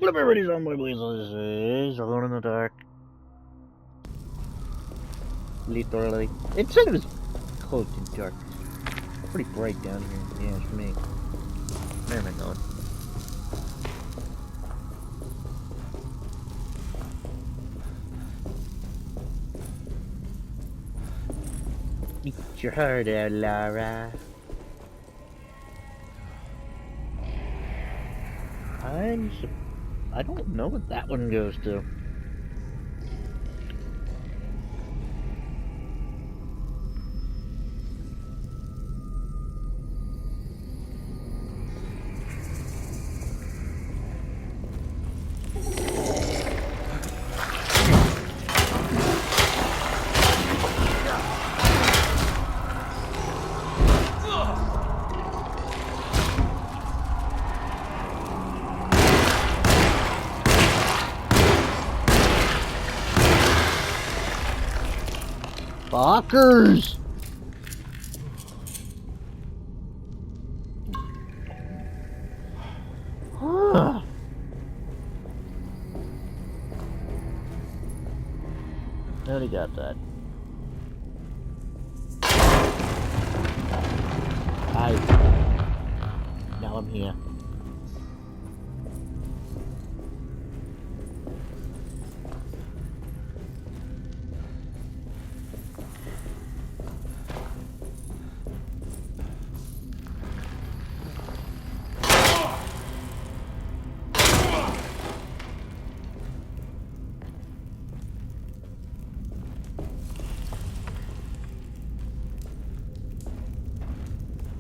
What up, everybody's on my blaze? This is Alone in the Dark. Literally. It said it was cloaked in dark. Pretty bright down here. Yeah, it's for me. Where am I going? You put your heart out, Lara. I don't know what that one goes to. Fuckers! I already got that. Now I'm here.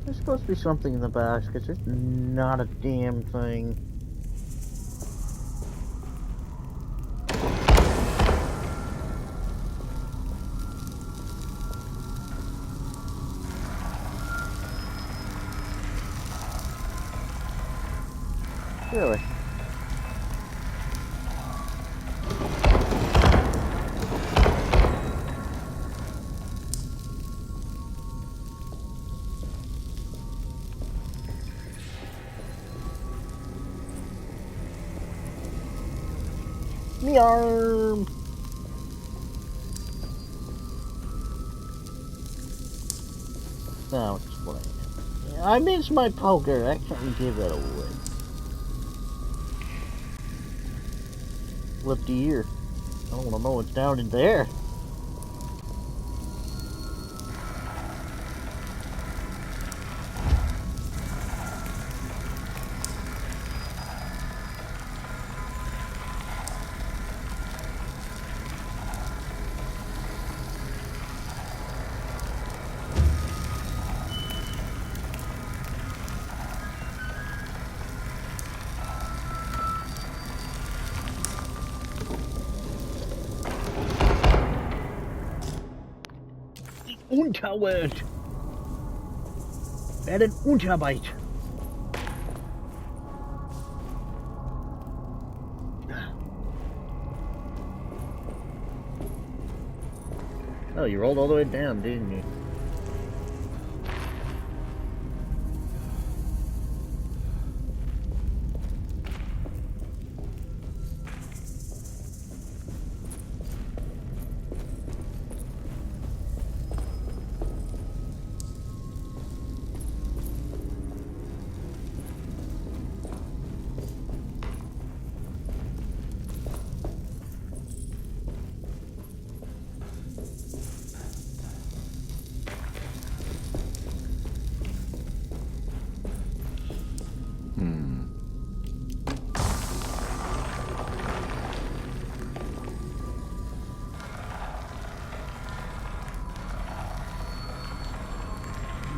There's supposed to be something in the box, because there's not a damn thing. Really? Me arm. Now explain it. I missed my poker. I accidentally gave that away. Left ear. I don't want to know what's down in there. Unterwelt. Werden Unterarbeit. Oh, you rolled all the way down, didn't you?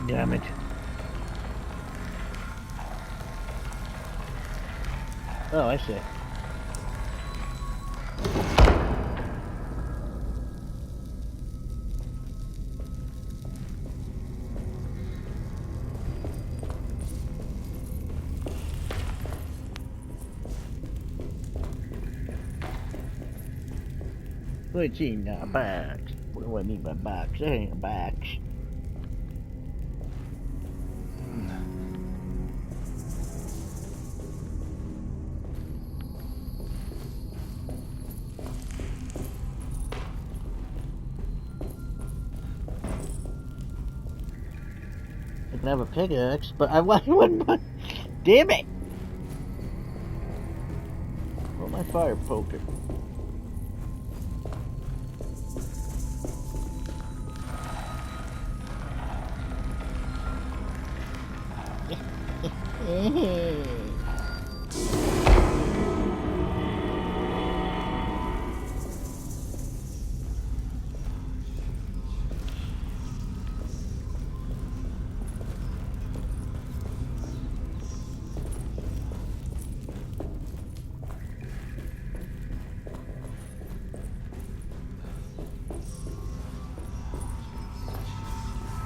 Damn it. Oh, I see. What's in that box? What do I mean by box? That ain't a box. can have a pickaxe, but I wouldn't. Damn it! Where's my fire poker?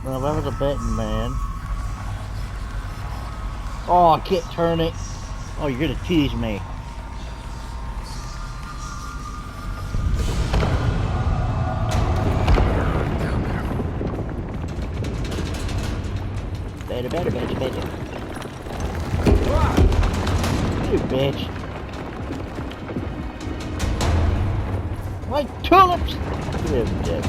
Well, that was a betting man. Oh, I can't turn it. Oh, you're gonna tease me. Better. You bitch. My tulips! You're dead.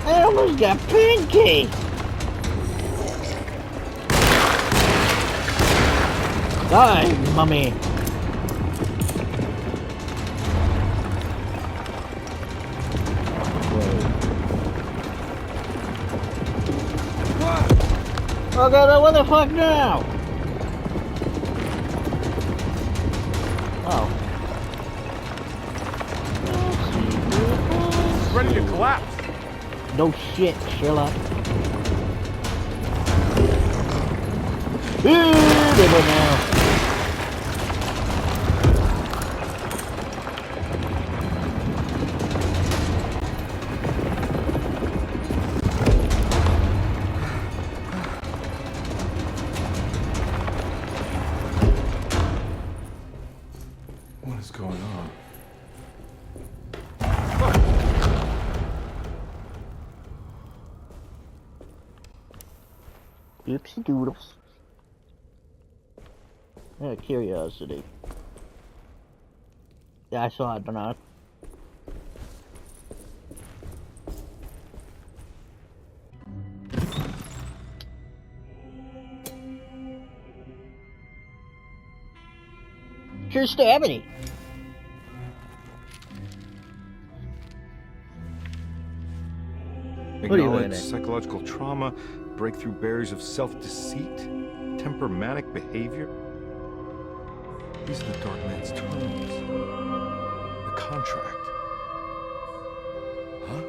I almost got pancake! Die, mummy! Oh god, what the fuck now? Oh. Ready to collapse. No shit, Sherlock. Beautiful now. What is going on? Oopsie doodles. Yeah, curiosity. Yeah, I saw it, Bernard. Sure, Stabby. What are you looking Acknowledge at? psychological trauma, breakthrough barriers of self-deceit, temperamentic behavior. These are the Dark Man's terms. The contract. Huh?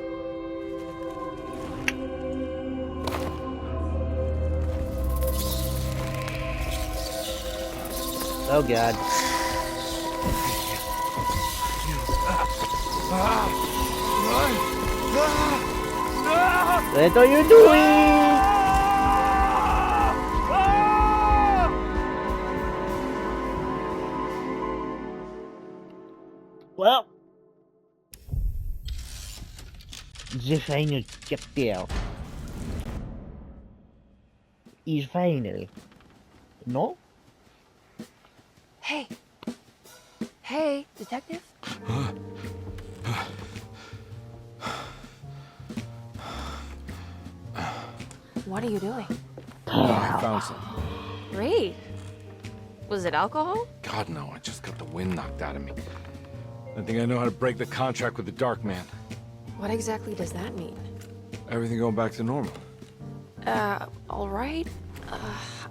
Oh god. What are you doing? Well, the final chapter is final. No? Hey. Hey, detective? What are you doing? I found some. Great. Was it alcohol? God, no, I just got the wind knocked out of me. I think I know how to break the contract with the Dark Man. What exactly does that mean? Everything going back to normal. All right.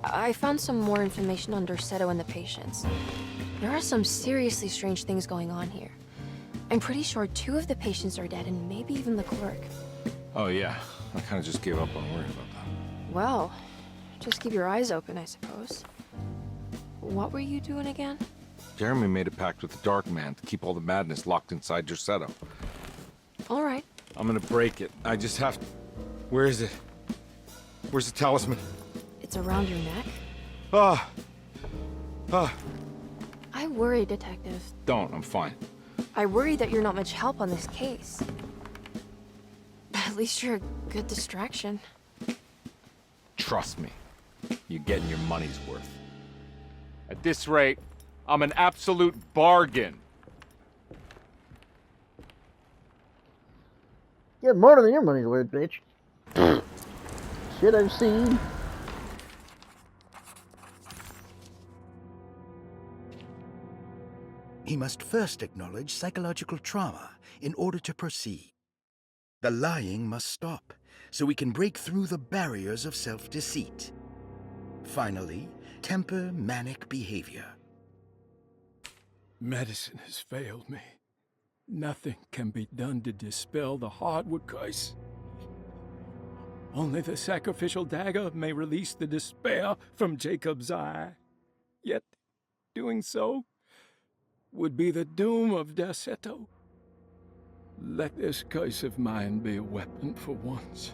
I found some more information on Dorsetto and the patients. There are some seriously strange things going on here. I'm pretty sure 2 of the patients are dead and maybe even the clerk. Oh, yeah. I kind of just gave up on worrying about that. Well, just keep your eyes open, I suppose. What were you doing again? Jeremy made a pact with the Dark Man to keep all the madness locked inside Dorsetto. All right. I'm gonna break it. I just have to... Where is it? Where's the talisman? It's around your neck. Ah! Ah! I worry, Detective. Don't, I'm fine. I worry that you're not much help on this case. At least you're a good distraction. Trust me, you're getting your money's worth. At this rate, I'm an absolute bargain. Get more than your money's worth, bitch. Shit I've seen. He must first acknowledge psychological trauma in order to proceed. The lying must stop, so we can break through the barriers of self-deceit. Finally, temper manic behavior. Medicine has failed me. Nothing can be done to dispel the hardwood curse. Only the sacrificial dagger may release the despair from Jacob's eye. Yet, doing so would be the doom of Derceto. Let this curse of mine be a weapon for once.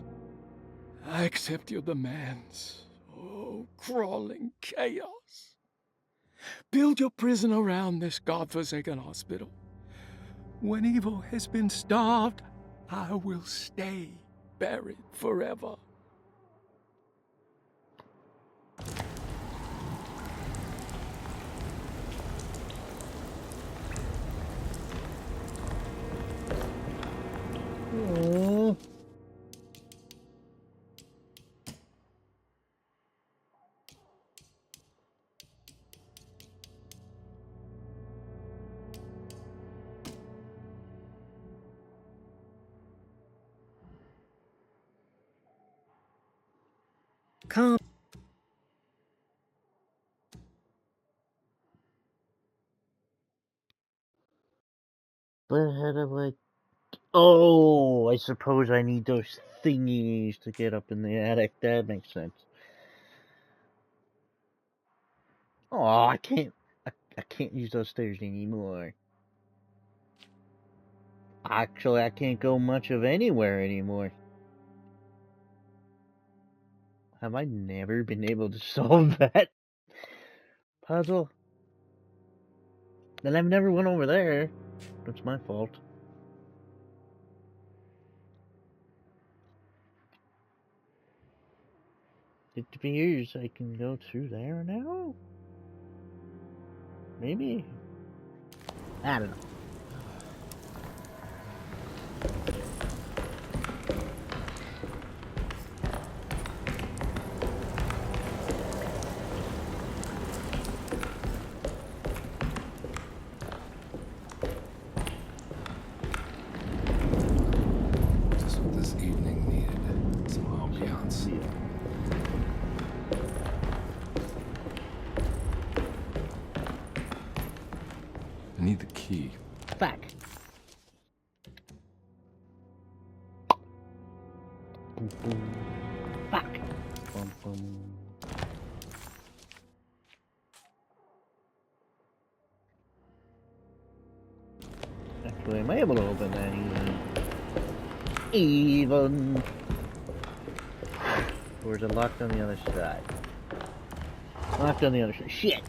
I accept your demands. Oh, crawling chaos. Build your prison around this godforsaken hospital. When evil has been starved, I will stay buried forever. Mm. Calm. But how do I... Oh, I suppose I need those thingies to get up in the attic. That makes sense. Oh, I can't use those stairs anymore. Actually, I can't go much of anywhere anymore. Have I never been able to solve that puzzle? Then I've never went over there. That's my fault. It appears I can go through there now? Maybe? I don't know. Just what this evening needed. Some ambiance. I need the key. Fuck. Boom, boom. Fuck. Boom, boom. Actually, am I able to open that even? Or is it locked on the other side? Locked on the other side. Shit!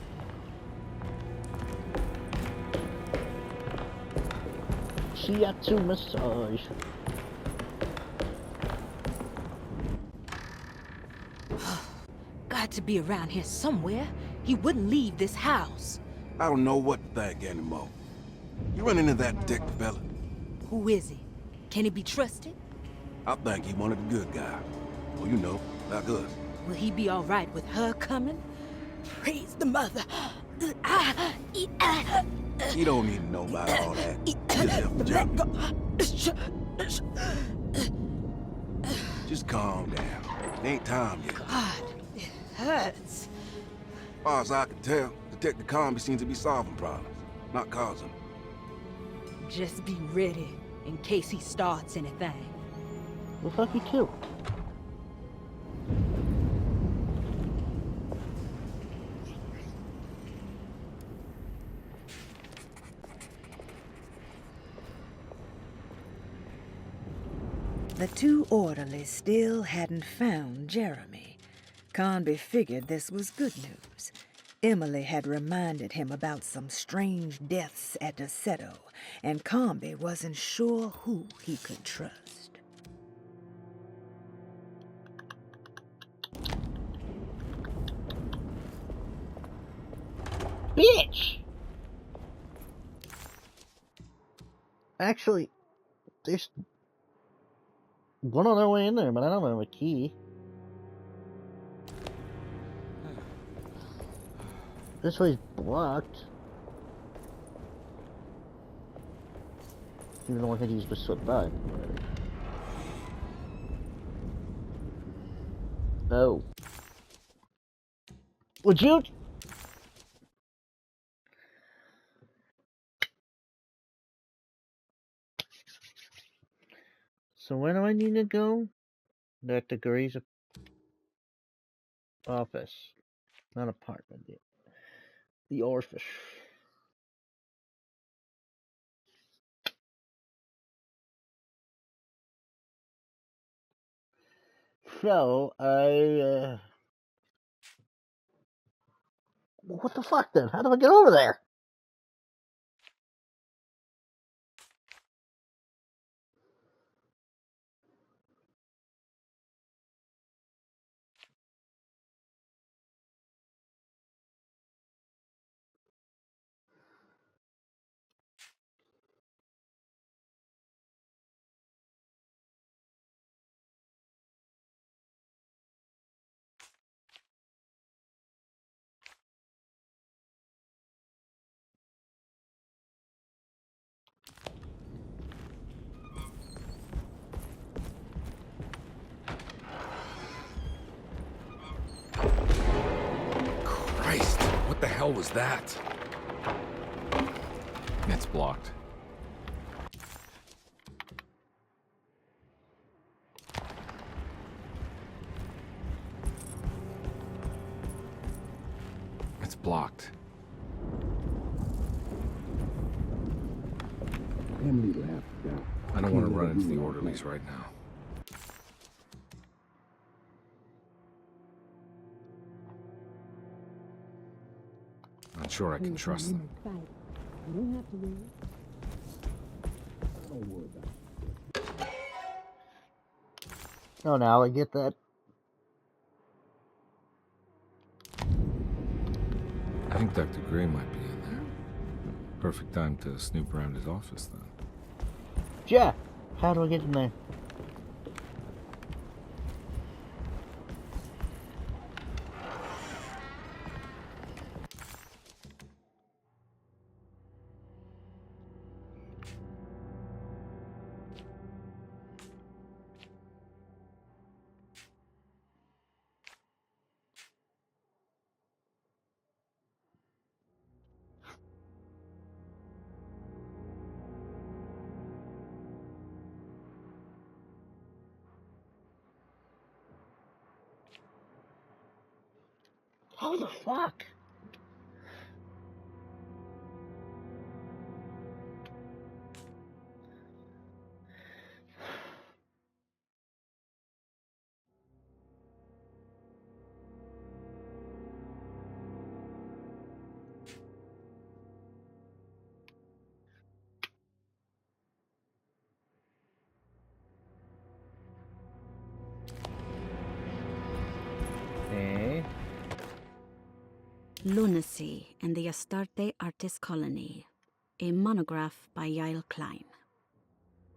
Shiatsu massage. Got to be around here somewhere. He wouldn't leave this house. I don't know what to think anymore. You run into that detective fella? Who is he? Can he be trusted? I think he one of the good guys. Well, you know, like us. Will he be all right with her coming? Praise the mother. He don't need to know about all that. He just left for Germany. Just calm down. It ain't time yet. God, it hurts. As far as I can tell, Detective Comby seems to be solving problems, not causing them. Just be ready in case he starts anything. The fuck you too? The two orderlies still hadn't found Jeremy. Conby figured this was good news. Emily had reminded him about some strange deaths at Derceto, and Comby wasn't sure who he could trust. Bitch! Actually, there's one other way in there, but I don't have a key. This way's blocked. Even though I could use the slip by. Oh. Would you? So where do I need to go? Back to Gray's office. Not apartment yet. The orifice. So, what the fuck then? How do I get over there? Christ, what the hell was that? It's blocked. It's blocked. I don't want to run into the orderlies right now. Not sure I can trust them. Oh, now I get that. I think Dr. Gray might be in there. Perfect time to snoop around his office then. Yeah. How do I get in there? How the fuck? Okay. Lunacy and the Astarte Artist Colony, a monograph by Yael Klein.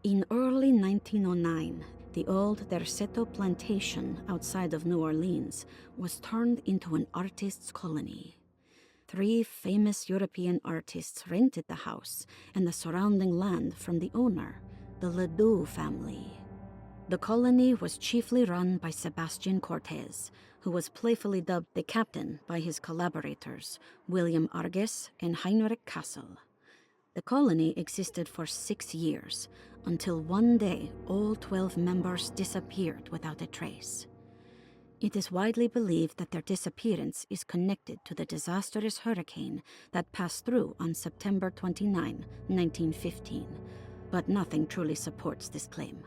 In early 1909, the old Derceto plantation outside of New Orleans was turned into an artist's colony. 3 famous European artists rented the house and the surrounding land from the owner, the Ledoux family. The colony was chiefly run by Sebastian Cortez, who was playfully dubbed the captain by his collaborators, William Arges and Heinrich Kassel. The colony existed for 6 years, until one day all 12 members disappeared without a trace. It is widely believed that their disappearance is connected to the disastrous hurricane that passed through on September 29, 1915, but nothing truly supports this claim.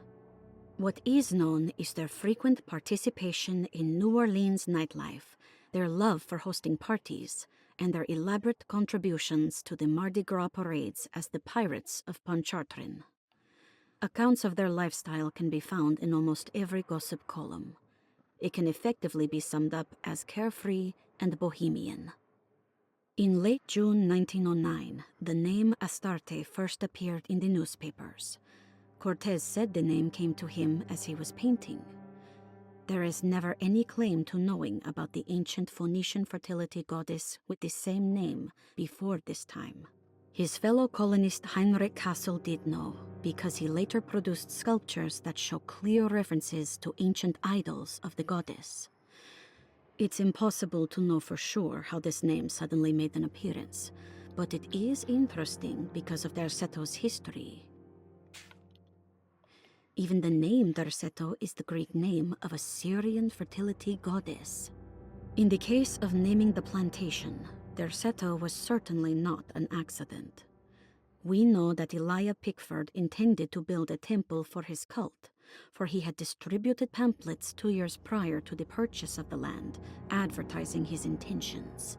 What is known is their frequent participation in New Orleans nightlife, their love for hosting parties, and their elaborate contributions to the Mardi Gras parades as the Pirates of Pontchartrain. Accounts of their lifestyle can be found in almost every gossip column. It can effectively be summed up as carefree and bohemian. In late June 1909, the name Astarte first appeared in the newspapers. Cortez said the name came to him as he was painting. There is never any claim to knowing about the ancient Phoenician fertility goddess with the same name before this time. His fellow colonist Heinrich Kassel did know, because he later produced sculptures that show clear references to ancient idols of the goddess. It's impossible to know for sure how this name suddenly made an appearance, but it is interesting because of Derceto's history. Even the name Derceto is the Greek name of a Syrian fertility goddess. In the case of naming the plantation, Derceto was certainly not an accident. We know that Elijah Pickford intended to build a temple for his cult, for he had distributed pamphlets 2 years prior to the purchase of the land, advertising his intentions.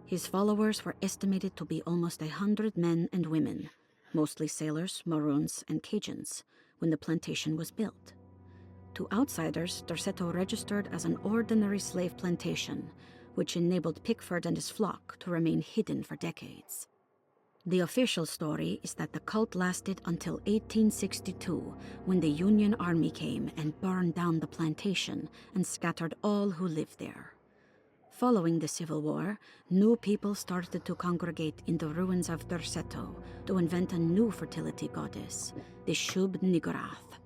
His followers were estimated to be almost 100 men and women, mostly sailors, Maroons, and Cajuns, when the plantation was built. To outsiders, Derceto registered as an ordinary slave plantation, which enabled Pickford and his flock to remain hidden for decades. The official story is that the cult lasted until 1862, when the Union Army came and burned down the plantation and scattered all who lived there. Following the Civil War, new people started to congregate in the ruins of Derceto to invent a new fertility goddess, the Shub Niggurath.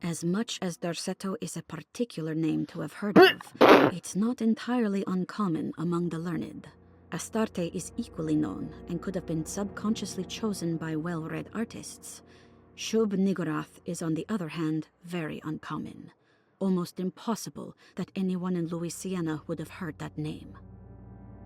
As much as Derceto is a particular name to have heard of, it's not entirely uncommon among the learned. Astarte is equally known and could have been subconsciously chosen by well-read artists. Shub Niggurath is, on the other hand, very uncommon. Almost impossible that anyone in Louisiana would have heard that name.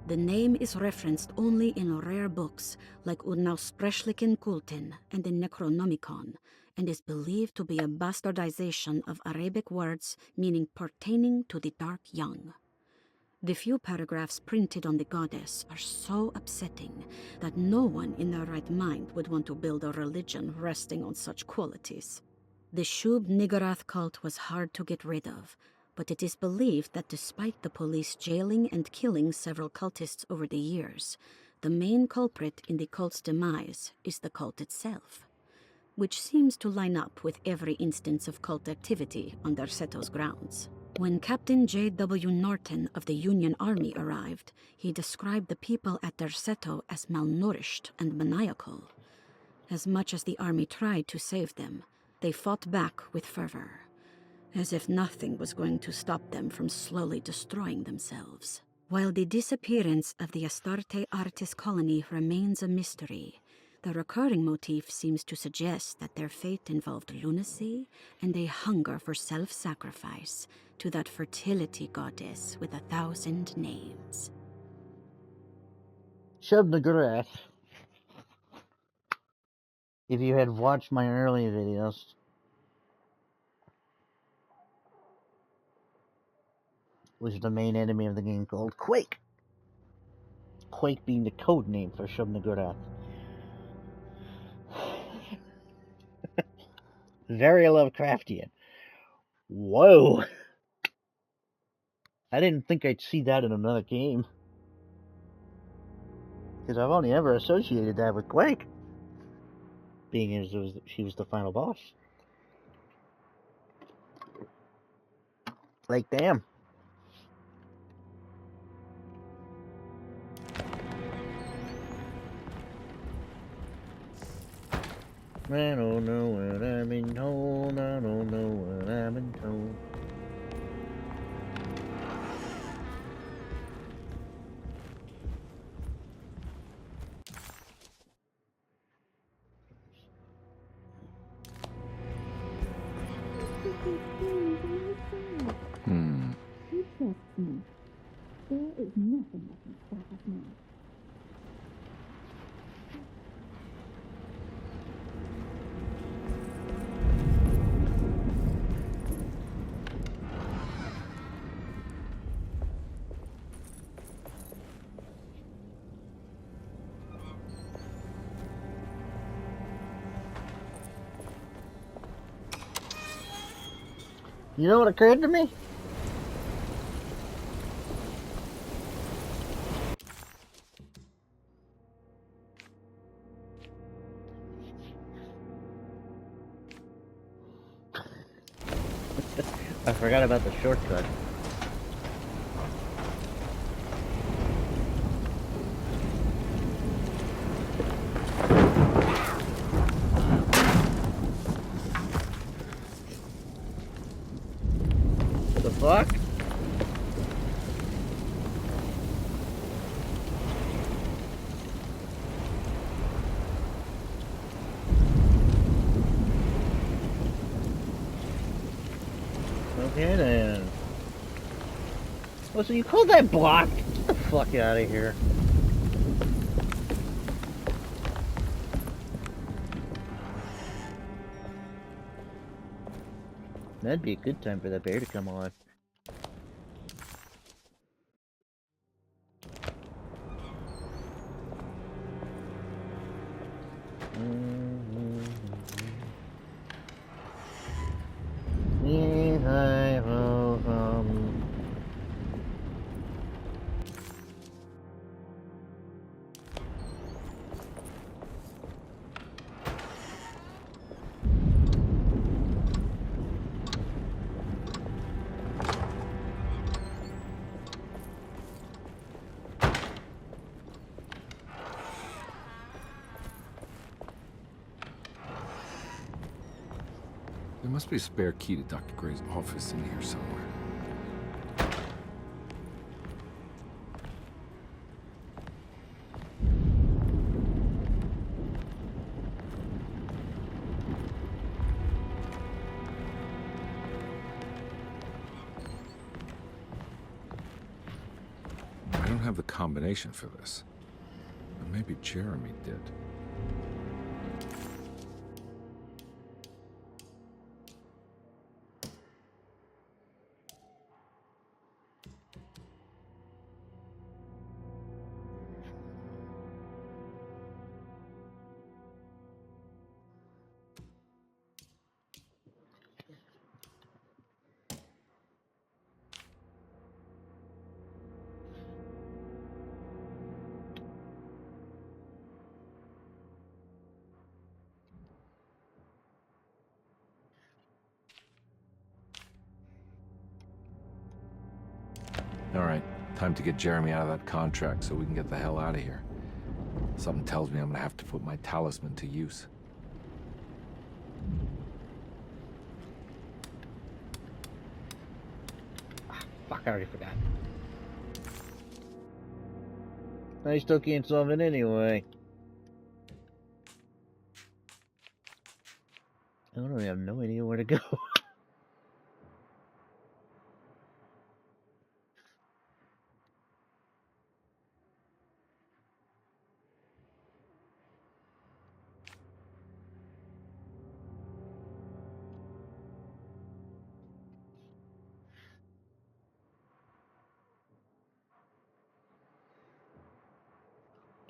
The name is referenced only in rare books like Unaussprechlichen Kulten and the Necronomicon, and is believed to be a bastardization of Arabic words meaning pertaining to the dark young. The few paragraphs printed on the goddess are so upsetting that no one in their right mind would want to build a religion resting on such qualities. The Shub Niggurath cult was hard to get rid of, but it is believed that despite the police jailing and killing several cultists over the years, the main culprit in the cult's demise is the cult itself, which seems to line up with every instance of cult activity on Derceto's grounds. When Captain J.W. Norton of the Union Army arrived, he described the people at Derceto as malnourished and maniacal. As much as the army tried to save them, they fought back with fervor, as if nothing was going to stop them from slowly destroying themselves. While the disappearance of the Astarte artist colony remains a mystery, the recurring motif seems to suggest that their fate involved lunacy and a hunger for self-sacrifice to that fertility goddess with 1,000 names. Shub Niggurath. If you had watched my earlier videos, was the main enemy of the game called Quake. Quake being the code name for Shub Niggurath. Very Lovecraftian. Whoa! I didn't think I'd see that in another game. Because I've only ever associated that with Quake. Being as she was the final boss. Like, damn. I don't know what I've been told, I don't know what I've been told. There is nothing that can stop us now. You know what occurred to me? I forgot about the shortcut. What the fuck? Okay then. Oh, so you called that blocked? Get the fuck out of here. That'd be a good time for that bear to come on. Yes, I will come. There must be a spare key to Dr. Gray's office in here somewhere. I don't have the combination for this, but maybe Jeremy did. All right, time to get Jeremy out of that contract so we can get the hell out of here. Something tells me I'm gonna have to put my talisman to use. Fuck, I already forgot. I still can't solve it anyway. I don't have no idea where to go.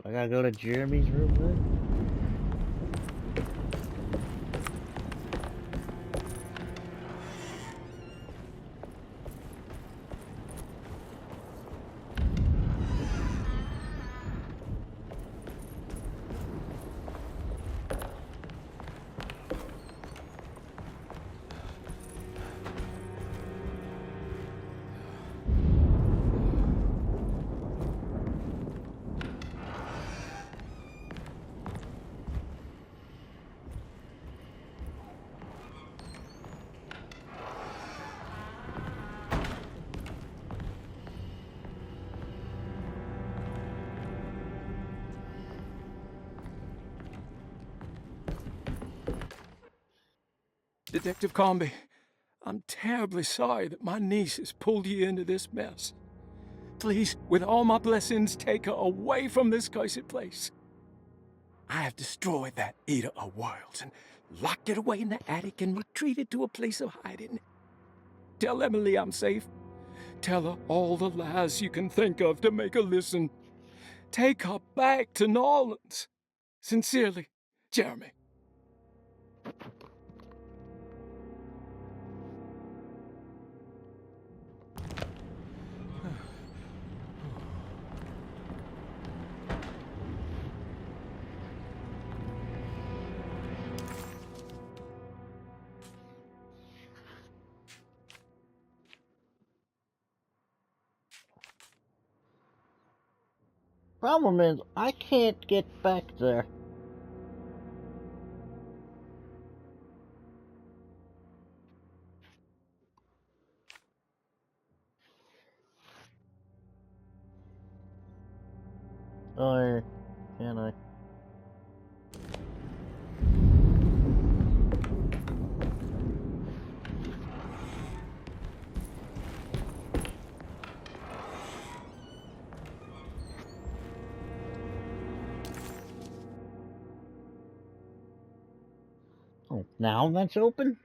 I gotta go to Jeremy's room then? Detective Comby, I'm terribly sorry that my niece has pulled you into this mess. Please, with all my blessings, take her away from this cursed place. I have destroyed that Eater of Worlds and locked it away in the attic and retreated to a place of hiding. Tell Emily I'm safe. Tell her all the lies you can think of to make her listen. Take her back to New Orleans. Sincerely, Jeremy. Problem is, I can't get back there. Or can I? Oh, now that's open?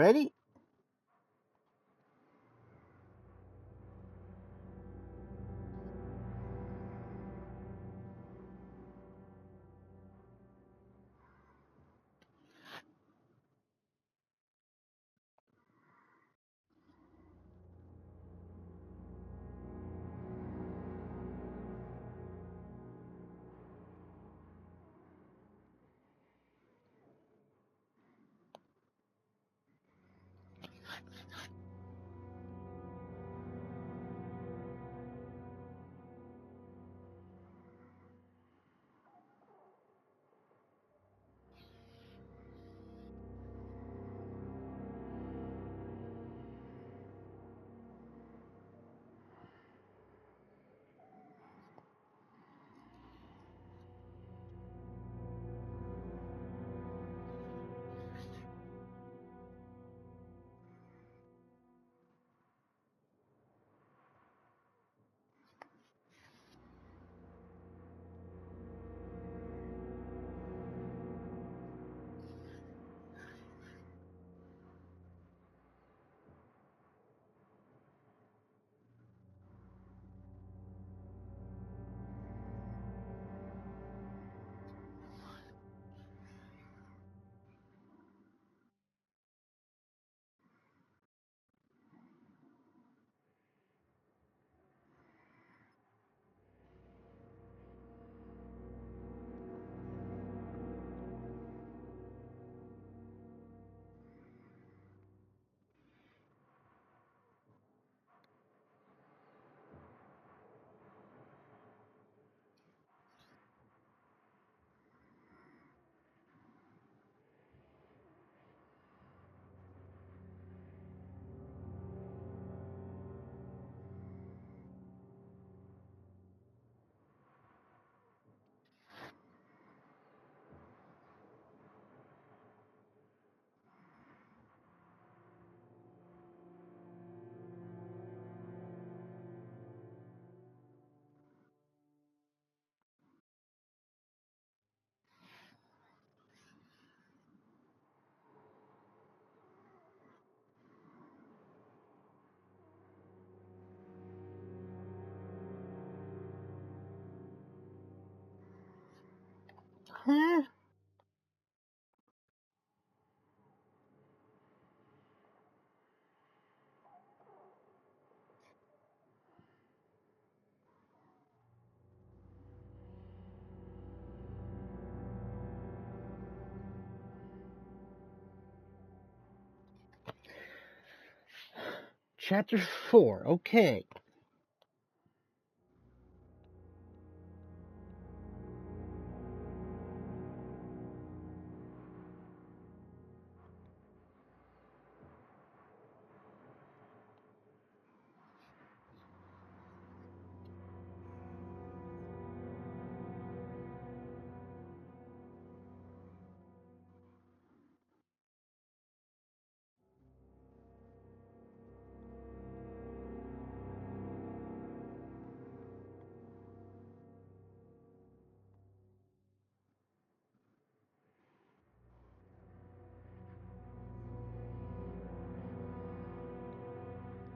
Ready? Huh? Chapter 4, okay.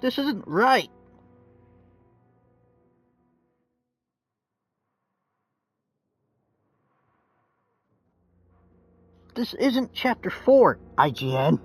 This isn't right. This isn't Chapter 4, IGN.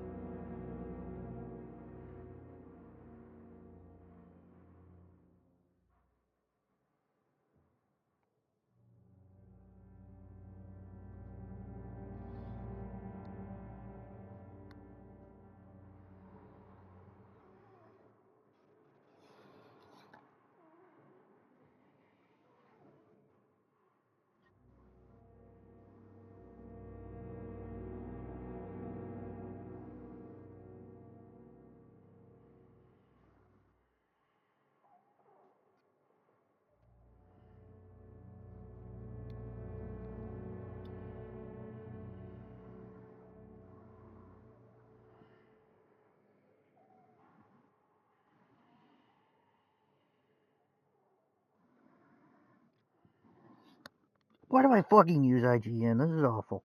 Why do I fucking use IGN? This is awful.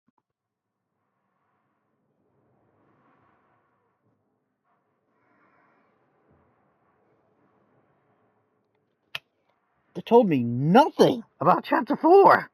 They told me nothing about Chapter 4.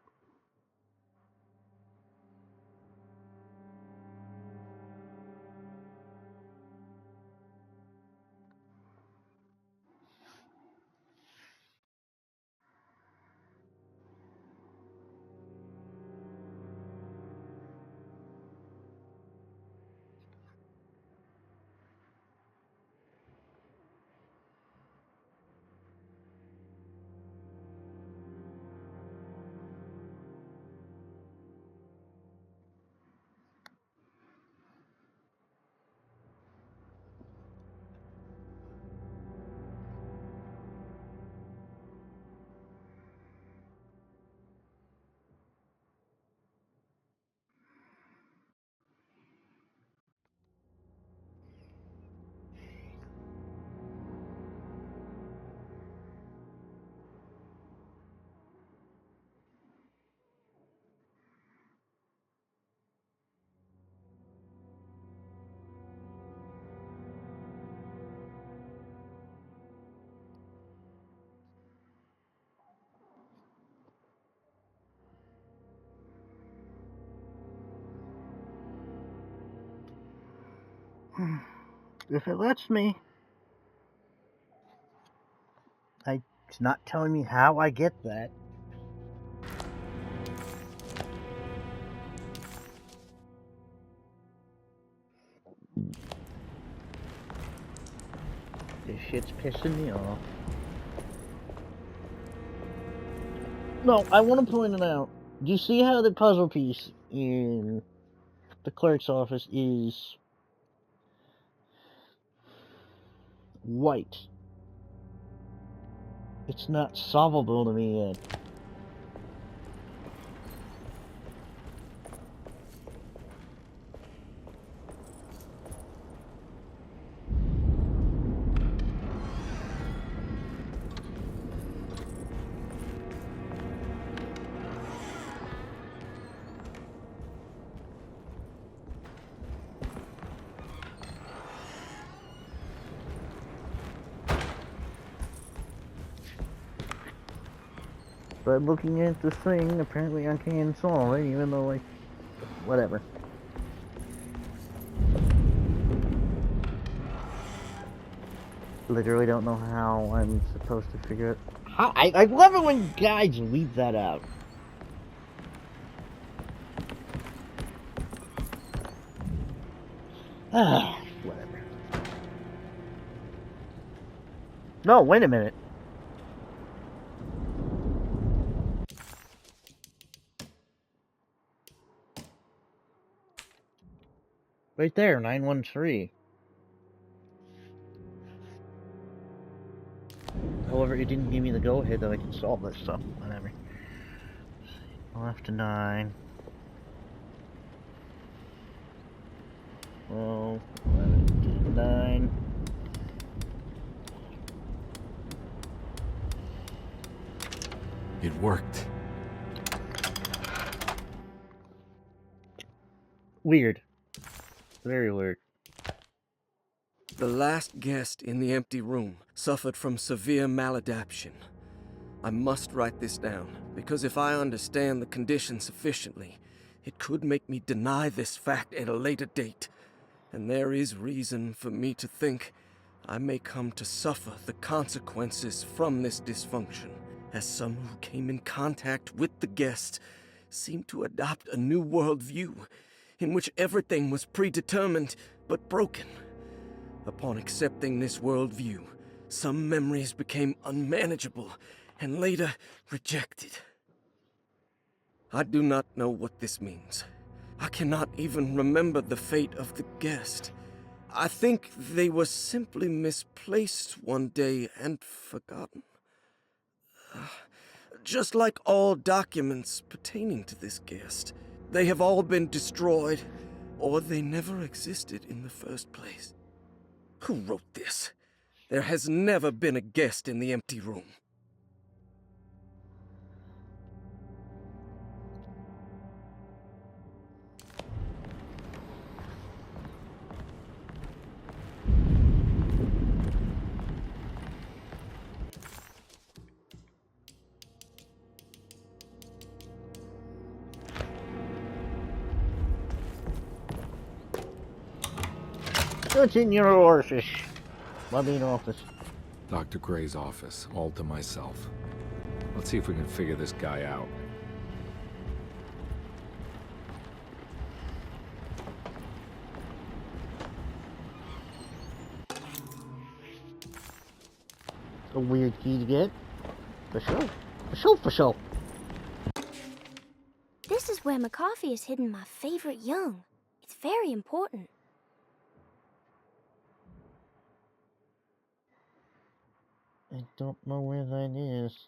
If it lets me. It's not telling me how I get that. This shit's pissing me off. No, I want to point it out. Do you see how the puzzle piece in the clerk's office is white? It's not solvable to me yet. But looking at the thing, apparently I can solve it, even though, like, whatever. Literally don't know how I'm supposed to figure it. How? I love it when guides leave that out. Ah, whatever. No, wait a minute. Right there, 913. However, it didn't give me the go-ahead that I can solve this, so whatever. Left to 9. Oh, 11 to 9. It worked. Weird. Very weird. The last guest in the empty room suffered from severe maladaptation. I must write this down, because if I understand the condition sufficiently, it could make me deny this fact at a later date, and there is reason for me to think I may come to suffer the consequences from this dysfunction, as some who came in contact with the guest seemed to adopt a new worldview in which everything was predetermined but broken. Upon accepting this worldview, some memories became unmanageable and later rejected. I do not know what this means. I cannot even remember the fate of the guest. I think they were simply misplaced one day and forgotten. Just like all documents pertaining to this guest, they have all been destroyed, or they never existed in the first place. Who wrote this? There has never been a guest in the empty room. What's in your office? Lobby office. Dr. Gray's office, all to myself. Let's see if we can figure this guy out. A weird key to get. For sure. For sure, for sure. This is where McCarthy has hidden my favorite young. It's very important. I don't know where that is.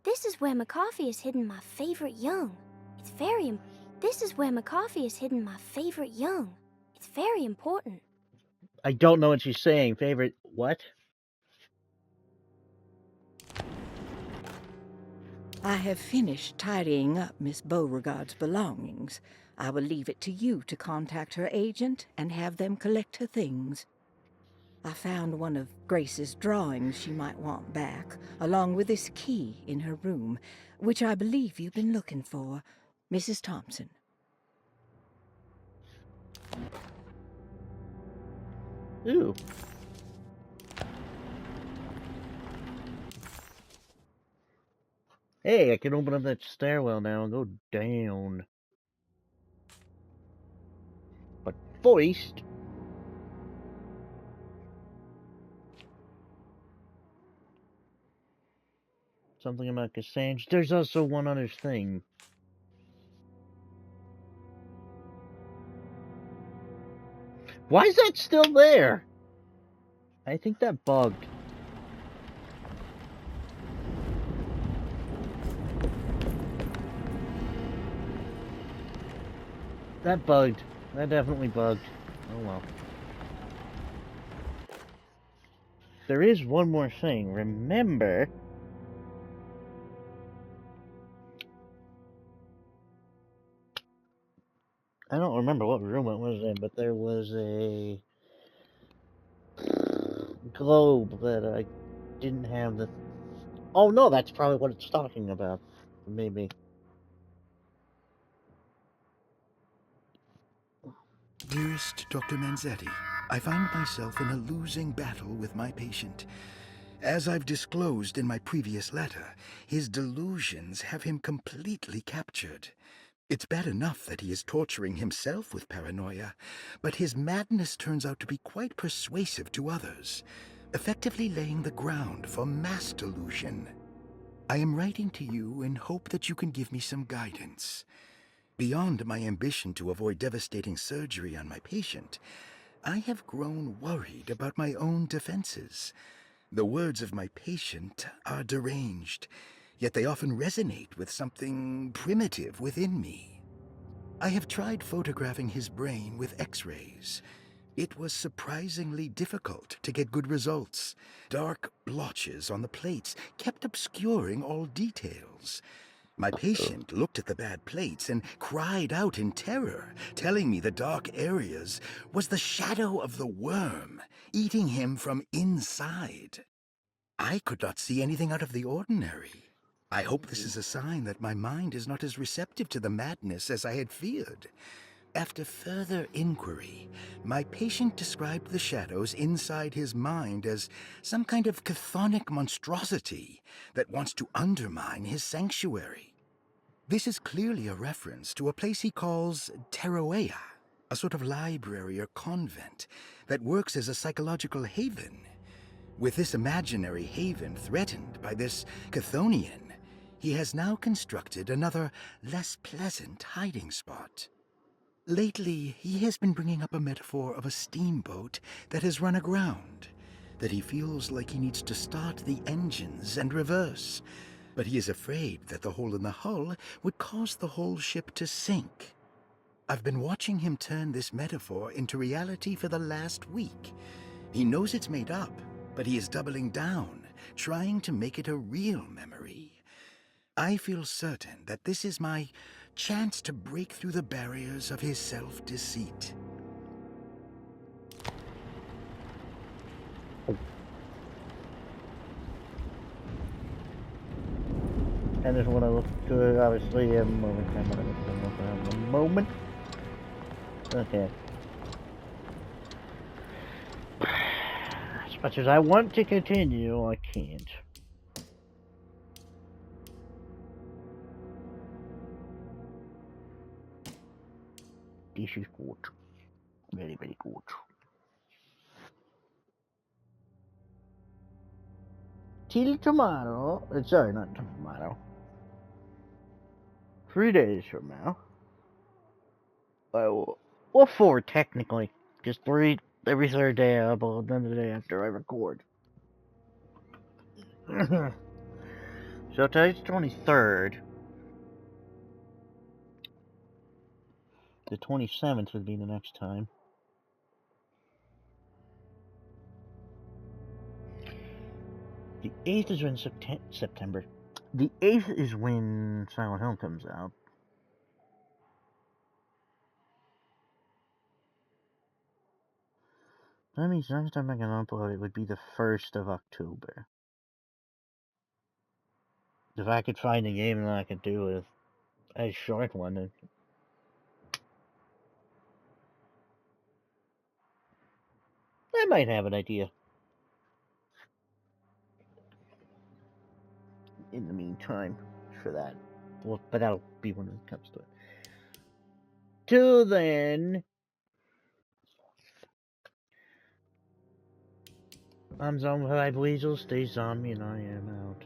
This is where McCarthy has hidden my favorite young. It's very This is where McCarthy has hidden my favorite young. It's very important. I don't know what she's saying. Favorite what? I have finished tidying up Miss Beauregard's belongings. I will leave it to you to contact her agent and have them collect her things. I found one of Grace's drawings she might want back, along with this key in her room, which I believe you've been looking for. Mrs. Thompson. Ooh. Hey, I can open up that stairwell now and go down. But first... something about Cassandra. There's also one other thing. Why is that still there? I think that bugged. That bugged. That definitely bugged. Oh well. There is one more thing. Remember... I don't remember what room it was in, but there was a globe that I didn't have the... Oh no, that's probably what it's talking about. Maybe. Dearest Dr. Manzetti, I find myself in a losing battle with my patient. As I've disclosed in my previous letter, his delusions have him completely captured. It's bad enough that he is torturing himself with paranoia, but his madness turns out to be quite persuasive to others, effectively laying the ground for mass delusion. I am writing to you in hope that you can give me some guidance. Beyond my ambition to avoid devastating surgery on my patient, I have grown worried about my own defenses. The words of my patient are deranged, yet they often resonate with something primitive within me. I have tried photographing his brain with X-rays. It was surprisingly difficult to get good results. Dark blotches on the plates kept obscuring all details. My patient looked at the bad plates and cried out in terror, telling me the dark areas was the shadow of the worm, eating him from inside. I could not see anything out of the ordinary. I hope this is a sign that my mind is not as receptive to the madness as I had feared. After further inquiry, my patient described the shadows inside his mind as some kind of chthonic monstrosity that wants to undermine his sanctuary. This is clearly a reference to a place he calls Teroea, a sort of library or convent that works as a psychological haven. With this imaginary haven threatened by this Chthonian, he has now constructed another, less pleasant hiding spot. Lately, he has been bringing up a metaphor of a steamboat that has run aground, that he feels like he needs to start the engines and reverse, but he is afraid that the hole in the hull would cause the whole ship to sink. I've been watching him turn this metaphor into reality for the last week. He knows it's made up, but he is doubling down, trying to make it a real memory. I feel certain that this is my chance to break through the barriers of his self-deceit. And is what I look to, obviously, a moment. Okay. As much as I want to continue, I can't. This is good. Very, very good. Till tomorrow. Sorry, not tomorrow. 3 days from now. Well, 4 technically. Just 3 every third day I upload, then the day after I record. So today's 23rd. The 27th would be the next time. The 8th is when September. The 8th is when Silent Hill comes out. That means the next time I can upload it would be the 1st of October. If I could find a game that I could do with a short one. I might have an idea. In the meantime, for that. Well, but that'll be when it comes to it. Till then, I'm Zombie Weasel. Stay zombie, and I am out.